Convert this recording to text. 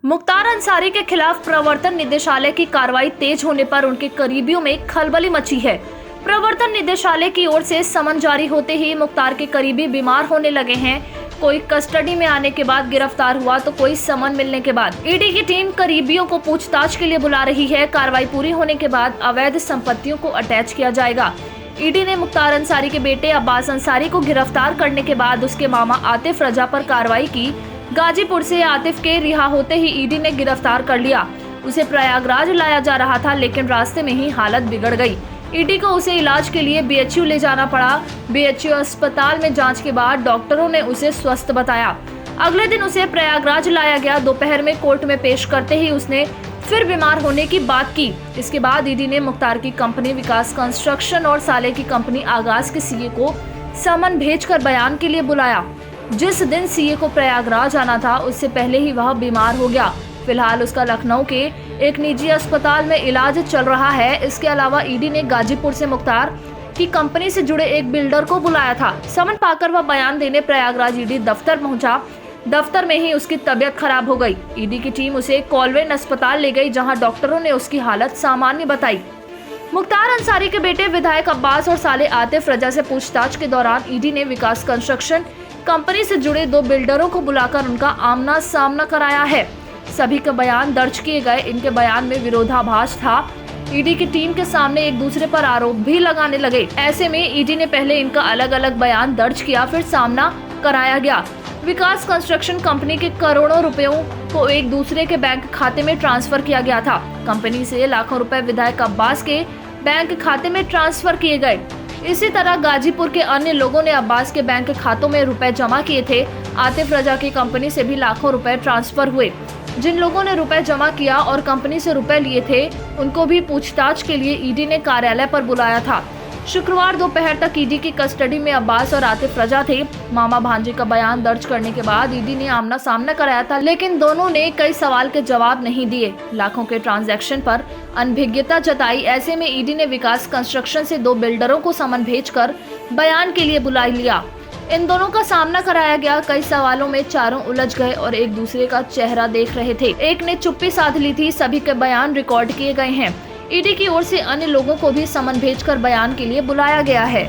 मुख्तार अंसारी के खिलाफ प्रवर्तन निदेशालय की कार्रवाई तेज होने पर उनके करीबियों में खलबली मची है। प्रवर्तन निदेशालय की ओर से समन जारी होते ही मुख्तार के करीबी बीमार होने लगे हैं। कोई कस्टडी में आने के बाद गिरफ्तार हुआ तो कोई समन मिलने के बाद ईडी की टीम करीबियों को पूछताछ के लिए बुला रही है। कार्रवाई पूरी होने के बाद अवैध संपत्तियों को अटैच किया जाएगा। ईडी ने मुख्तार अंसारी के बेटे अब्बास अंसारी को गिरफ्तार करने के बाद उसके मामा आतिफ रजा पर कार्रवाई की। गाजीपुर से आतिफ के रिहा होते ही ईडी ने गिरफ्तार कर लिया। उसे प्रयागराज लाया जा रहा था, लेकिन रास्ते में ही हालत बिगड़ गई। ईडी को उसे इलाज के लिए बीएचयू ले जाना पड़ा। बीएचयू अस्पताल में जांच के बाद डॉक्टरों ने उसे स्वस्थ बताया। अगले दिन उसे प्रयागराज लाया गया। दोपहर में कोर्ट में पेश करते ही उसने फिर बीमार होने की बात की। इसके बाद ईडी ने मुख्तार की कंपनी विकास कंस्ट्रक्शन और साले की कंपनी आगाज के सीए को समन भेजकर बयान के लिए बुलाया। जिस दिन सीए को प्रयागराज आना था, उससे पहले ही वह बीमार हो गया। फिलहाल उसका लखनऊ के एक निजी अस्पताल में इलाज चल रहा है। इसके अलावा ईडी ने गाजीपुर से मुख्तार की कंपनी से जुड़े एक बिल्डर को बुलाया था। समन पाकर वह बयान देने प्रयागराज ईडी दफ्तर पहुंचा। दफ्तर में ही उसकी तबीयत खराब हो गई। ईडी की टीम उसे कॉलवेन अस्पताल ले गई, जहां डॉक्टरों ने उसकी हालत सामान्य बताई। मुख्तार अंसारी के बेटे विधायक अब्बास और साले आतिफ रजा से पूछताछ के दौरान ईडी ने विकास कंस्ट्रक्शन कंपनी से जुड़े 2 बिल्डरों को बुलाकर उनका आमना सामना कराया है। सभी के बयान दर्ज किए गए। इनके बयान में विरोधाभास था। ईडी की टीम के सामने एक दूसरे पर आरोप भी लगाने लगे। ऐसे में ईडी ने पहले इनका अलग अलग बयान दर्ज किया, फिर सामना कराया गया। विकास कंस्ट्रक्शन कंपनी के करोड़ों रुपयों को एक दूसरे के बैंक खाते में ट्रांसफर किया गया था। कंपनी से लाखों रुपए विधायक अब्बास के बैंक खाते में ट्रांसफर किए गए। इसी तरह गाजीपुर के अन्य लोगों ने अब्बास के बैंक खातों में रुपए जमा किए थे। आतिफ रजा की कंपनी से भी लाखों रुपए ट्रांसफर हुए। जिन लोगों ने रुपए जमा किया और कंपनी से रुपए लिए थे, उनको भी पूछताछ के लिए ईडी ने कार्यालय पर बुलाया था। शुक्रवार दोपहर तक ईडी की कस्टडी में अब्बास और आतिफ रजा थे। मामा भांजे का बयान दर्ज करने के बाद ईडी ने आमना सामना कराया था, लेकिन दोनों ने कई सवाल के जवाब नहीं दिए। लाखों के ट्रांजैक्शन पर अनभिज्ञता जताई। ऐसे में ईडी ने विकास कंस्ट्रक्शन से 2 बिल्डरों को समन भेजकर बयान के लिए बुला लिया। इन दोनों का सामना कराया गया। कई सवालों में चारों उलझ गए और एक दूसरे का चेहरा देख रहे थे। एक ने चुप्पी साध ली थी। सभी के बयान रिकॉर्ड किए गए हैं। ईडी की ओर से अन्य लोगों को भी समन भेजकर बयान के लिए बुलाया गया है।